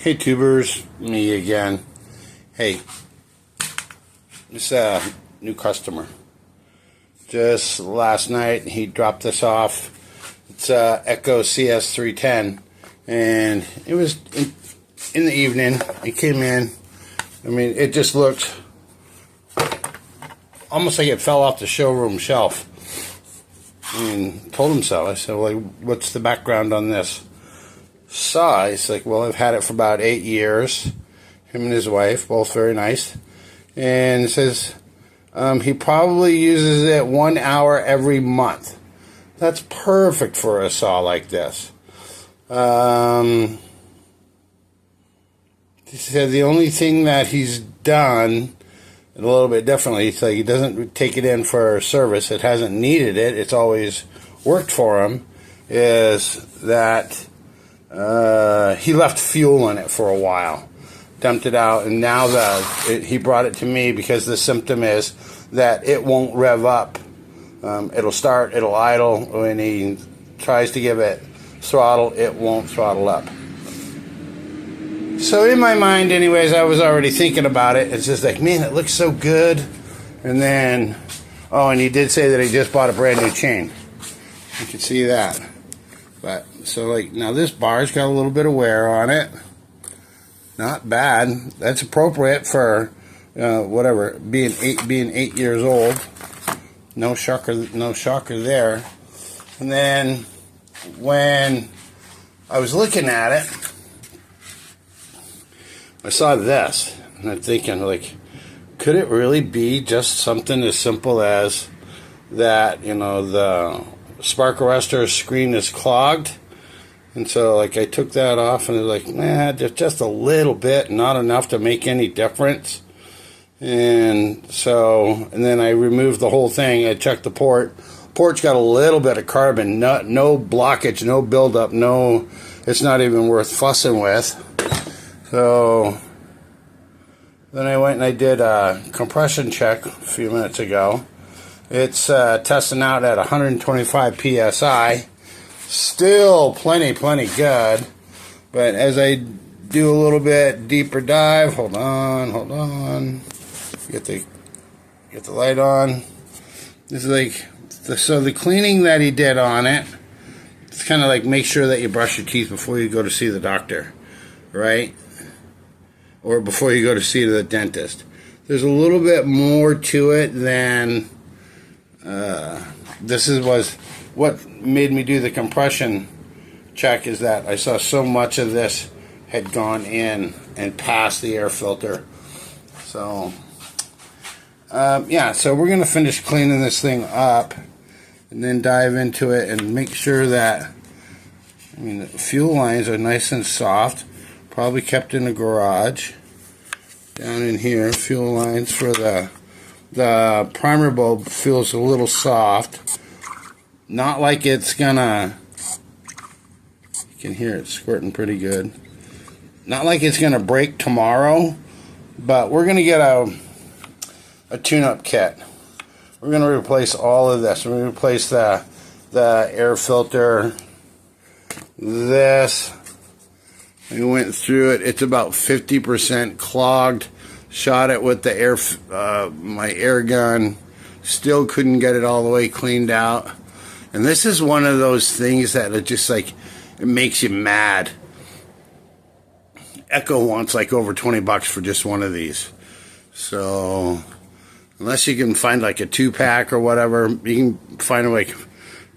Hey tubers, me again. Hey, this new customer. Just last night he dropped this off. It's Echo CS-310, and it was in the evening. He came in. I mean, it just looked almost like it fell off the showroom shelf. And told him so. I said, "Well, what's the background on this?" He's like, "Well, I've had it for about 8 years. Him and his wife, both very nice." And it says he probably uses it 1 hour every month. That's perfect for a saw like this. He said the only thing that he's done a little bit differently, so he doesn't take it in for service. It hasn't needed it. It's always worked for him. Is that he left fuel in it for a while, dumped it out, and now he brought it to me because the symptom is that it won't rev up. It'll start, it'll idle. When he tries to give it throttle, it won't throttle up. So in my mind, anyways, I was already thinking about it. It's just like, man, it looks so good. And then, oh, and he did say that he just bought a brand new chain. You can see that. But so like now this bar's got a little bit of wear on it. Not bad. That's appropriate for whatever, being 8 years old. No shocker there. And then when I was looking at it, I saw this, and I'm thinking, like, could it really be just something as simple as that, you know, the spark arrestor screen is clogged? And so, like, I took that off, and it was like, nah, just a little bit, not enough to make any difference. And so, and then I removed the whole thing. I checked the port. Port's got a little bit of carbon, no blockage, no buildup, it's not even worth fussing with. So then I went and I did a compression check a few minutes ago. It's testing out at 125 psi. Still plenty good. But as I do a little bit deeper dive, hold on. Get the light on. This is like so the cleaning that he did on it. It's kind of like make sure that you brush your teeth before you go to see the doctor, right? Or before you go to see the dentist. There's a little bit more to it than this was what made me do the compression check, is that I saw so much of this had gone in and past the air filter. So yeah, so we're gonna finish cleaning this thing up and then dive into it and make sure that, I mean, the fuel lines are nice and soft. Probably kept in the garage. Down in here, fuel lines for the primer bulb feels a little soft. Not like it's gonna, you can hear it squirting pretty good. Not like it's gonna break tomorrow, but we're gonna get a tune-up kit. We're gonna replace all of this. We're gonna replace the air filter. This. We went through it. It's about 50% clogged. Shot it with the my air gun. Still couldn't get it all the way cleaned out. And this is one of those things that it just like, it makes you mad. Echo wants like over 20 bucks for just one of these. So unless you can find like a 2-pack or whatever, you can find like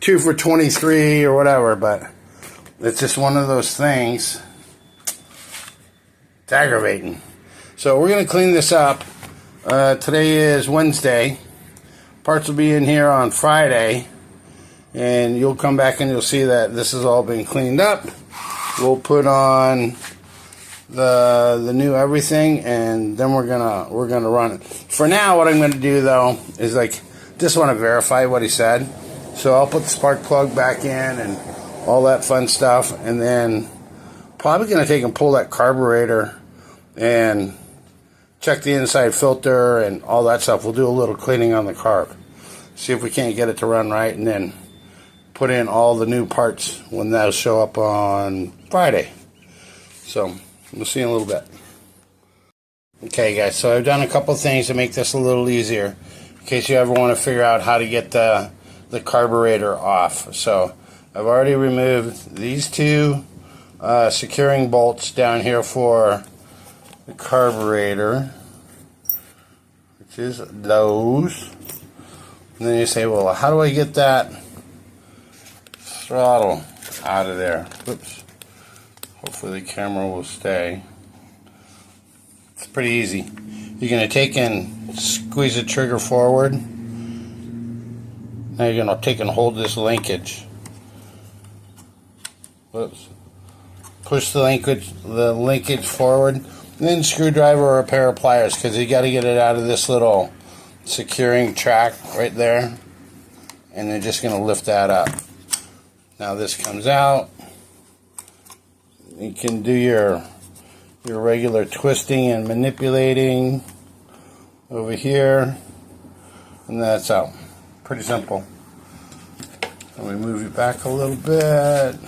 2 for 23 or whatever. But it's just one of those things. It's aggravating. So we're going to clean this up. Today is Wednesday. Parts will be in here on Friday. And you'll come back and you'll see that this has all been cleaned up. We'll put on the new everything, and then we're gonna run it. For now, what I'm going to do though is like just want to verify what he said. So I'll put the spark plug back in and all that fun stuff, and then probably going to take and pull that carburetor and check the inside filter and all that stuff. We'll do a little cleaning on the carb, see if we can't get it to run right, and then put in all the new parts when they'll show up on Friday. So We'll see in a little bit. Okay guys, so I've done a couple things to make this a little easier in case you ever want to figure out how to get the carburetor off. So I've already removed these two securing bolts down here for the carburetor, which is those. And then you say, well, how do I get that throttle out of there? Whoops. Hopefully the camera will stay. It's pretty easy. You're going to take and squeeze the trigger forward. Now you're going to take and hold this linkage. Whoops. Push the linkage forward. And then screwdriver or a pair of pliers, because you got to get it out of this little securing track right there. And they're just going to lift that up. Now this comes out. You can do your regular twisting and manipulating over here, and that's out. Pretty simple. Let me move you back a little bit.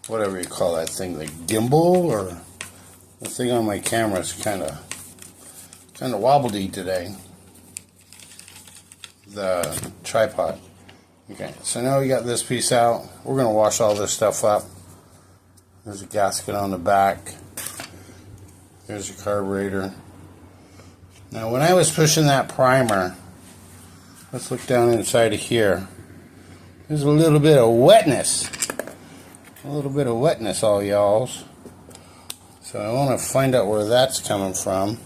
Whatever you call that thing, the gimbal, or the thing on my camera is kind of wobbly today. The tripod. Okay, so now we got this piece out. We're going to wash all this stuff up. There's a gasket on the back. There's your carburetor. Now when I was pushing that primer, let's look down inside of here. There's a little bit of wetness. A little bit of wetness, all y'alls. So I want to find out where that's coming from.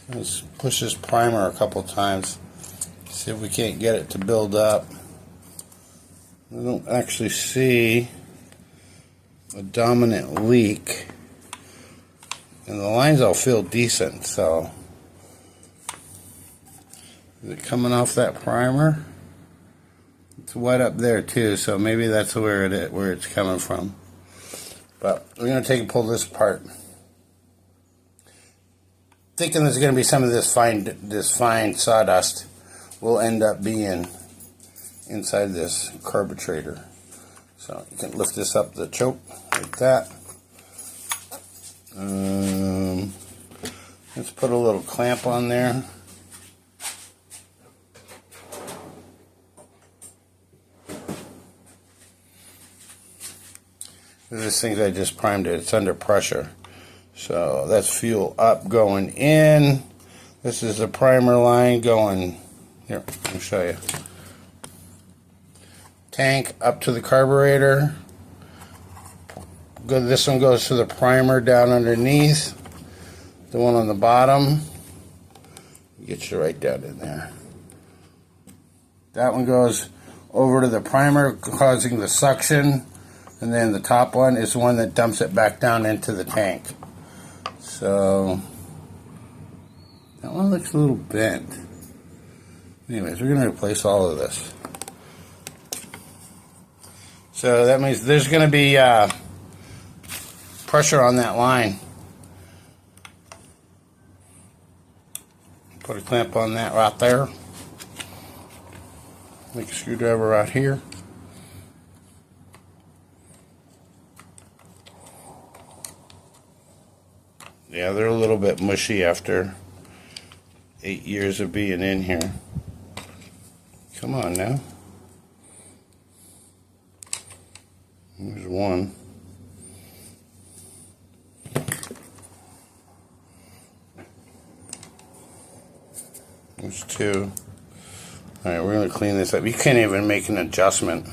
Let's push this primer a couple times. See if we can't get it to build up. I don't actually see a dominant leak, and the lines all feel decent. So is it coming off that primer? It's wet up there too, so maybe that's where it's coming from. But we're going to take and pull this apart. Thinking there's going to be some of this fine sawdust will end up being inside this carburetor. So you can lift this up the choke like that. Let's put a little clamp on there. This thing I just primed it. It's under pressure. So that's fuel up going in. This is the primer line going. Here, let me show you. Tank up to the carburetor. This one goes to the primer down underneath. The one on the bottom, get you right down in there. That one goes over to the primer, causing the suction, and then the top one is the one that dumps it back down into the tank. So that one looks a little bent. Anyways, we're going to replace all of this. So that means there's going to be pressure on that line. Put a clamp on that right there. Make a screwdriver right here. Yeah, they're a little bit mushy after 8 years of being in here. Come on now. There's one. There's two. Alright, we're going to clean this up. You can't even make an adjustment.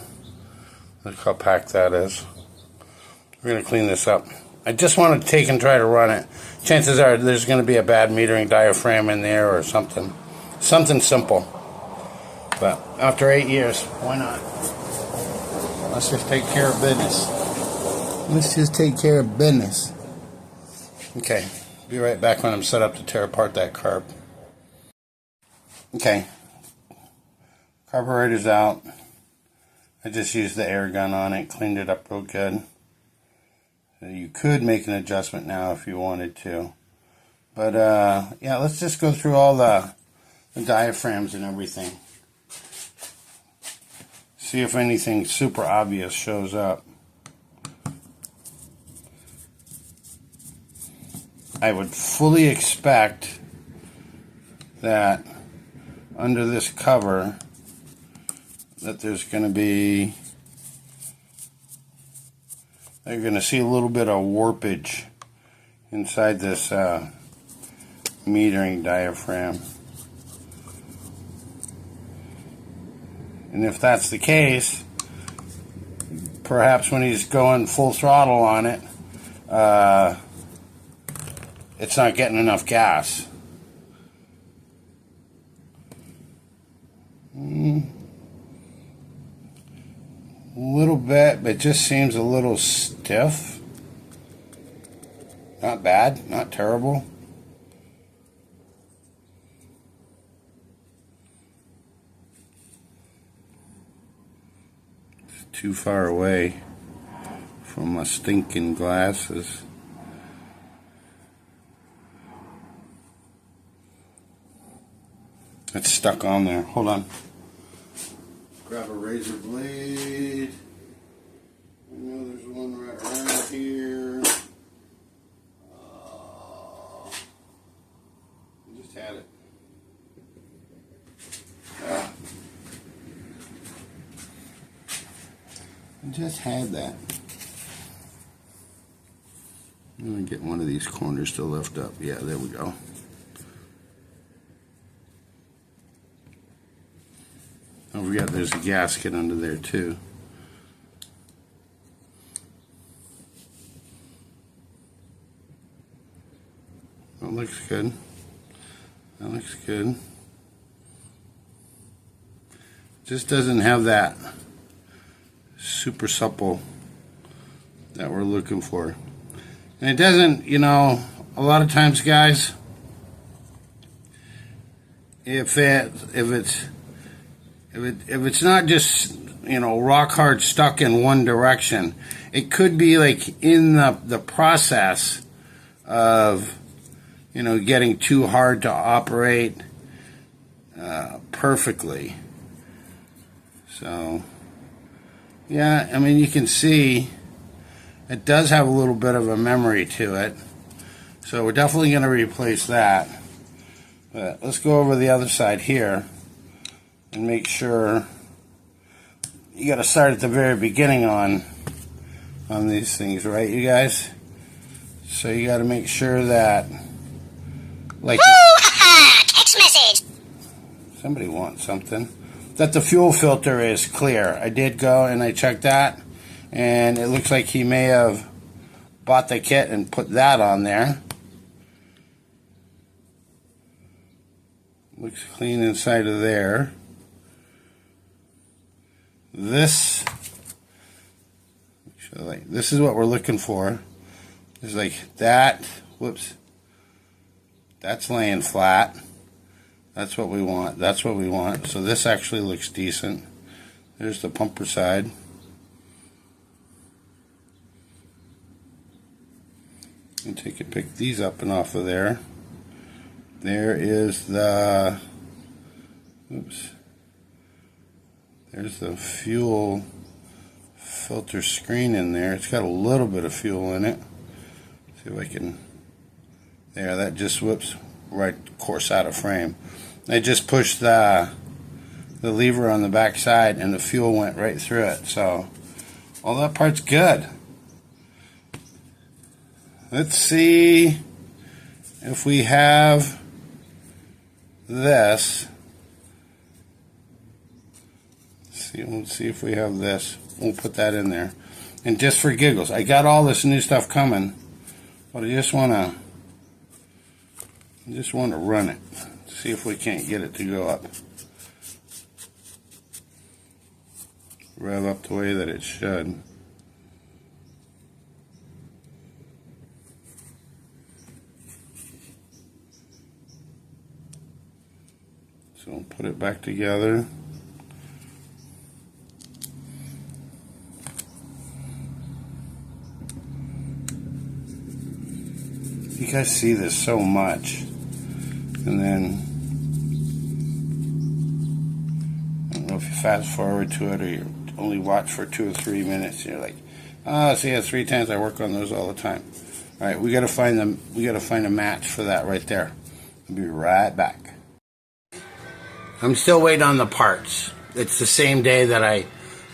Look how packed that is. We're going to clean this up. I just want to take and try to run it. Chances are there's going to be a bad metering diaphragm in there or something. Something simple. But after 8 years, why not? Let's just take care of business. Let's just take care of business. Okay, be right back when I'm set up to tear apart that carb. Okay, carburetor's out. I just used the air gun on it, cleaned it up real good. You could make an adjustment now if you wanted to. But yeah, let's just go through all the diaphragms and everything. See if anything super obvious shows up. I would fully expect that under this cover that there's going to be, you're going to see a little bit of warpage inside this metering diaphragm. And if that's the case, perhaps when he's going full throttle on it, it's not getting enough gas. A little bit, but it just seems a little stiff. Not bad, not terrible. It's too far away from my stinking glasses. It's stuck on there. Hold on. Grab a razor blade. I know there's one right around here. I just had it. I just had that. I'm going to get one of these corners to lift up. Yeah, there we go. Don't forget there's a gasket under there too. That looks good. That looks good. Just doesn't have that super supple that we're looking for. And it doesn't, you know, a lot of times, guys, if it's not just, you know, rock hard stuck in one direction, it could be like in the process of, you know, getting too hard to operate perfectly. So, yeah, I mean, you can see it does have a little bit of a memory to it. So we're definitely going to replace that. But let's go over the other side here and make sure. You got to start at the very beginning on these things, right, you guys? So you got to make sure that, like, text message. Somebody wants something. That the fuel filter is clear. I did go and I checked that, and it looks like he may have bought the kit and put that on there. Looks clean inside of there. This is what we're looking for. It's like that. Whoops. That's laying flat. That's what we want. That's what we want. So this actually looks decent. There's the pumper side. And take and pick these up and off of there. There is the, oops. There's the fuel filter screen in there. It's got a little bit of fuel in it. See if I can, there, that just whoops right course out of frame. I just pushed the lever on the back side and the fuel went right through it. So all that part's good. Let's see if we have this. Let's see if we have this. We'll put that in there. And just for giggles, I got all this new stuff coming, but I just want to run it. See if we can't get it to go up. Rev up the way that it should. So we'll put it back together. You guys see this so much. And then, I don't know if you fast forward to it or you only watch for 2 or 3 minutes. You're like, CS-310s, I work on those all the time. All right, we got to find them. We got to find a match for that right there. I'll be right back. I'm still waiting on the parts. It's the same day that I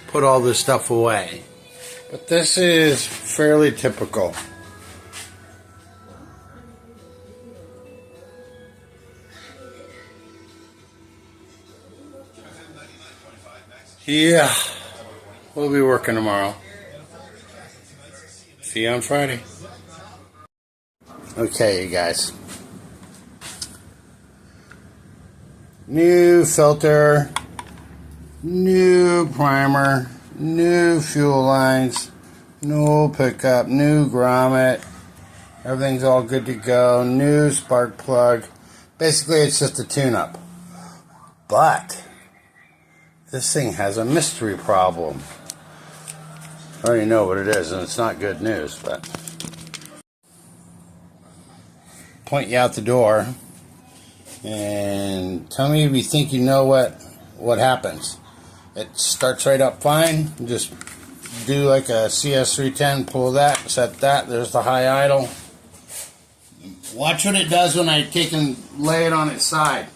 put all this stuff away. But this is fairly typical. Yeah, we'll be working tomorrow. See you on Friday. Okay, you guys. New filter, new primer, new fuel lines, new pickup, new grommet. Everything's all good to go. New spark plug. Basically, it's just a tune-up. But this thing has a mystery problem. I already know what it is, and it's not good news, but point you out the door and tell me if you think you know what happens. It starts right up fine. Just do like a CS-310, pull that, set that. There's the high idle. Watch what it does when I take and lay it on its side.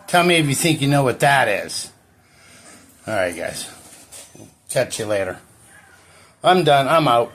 Tell me if you think you know what that is. Alright guys, catch you later. I'm done, I'm out.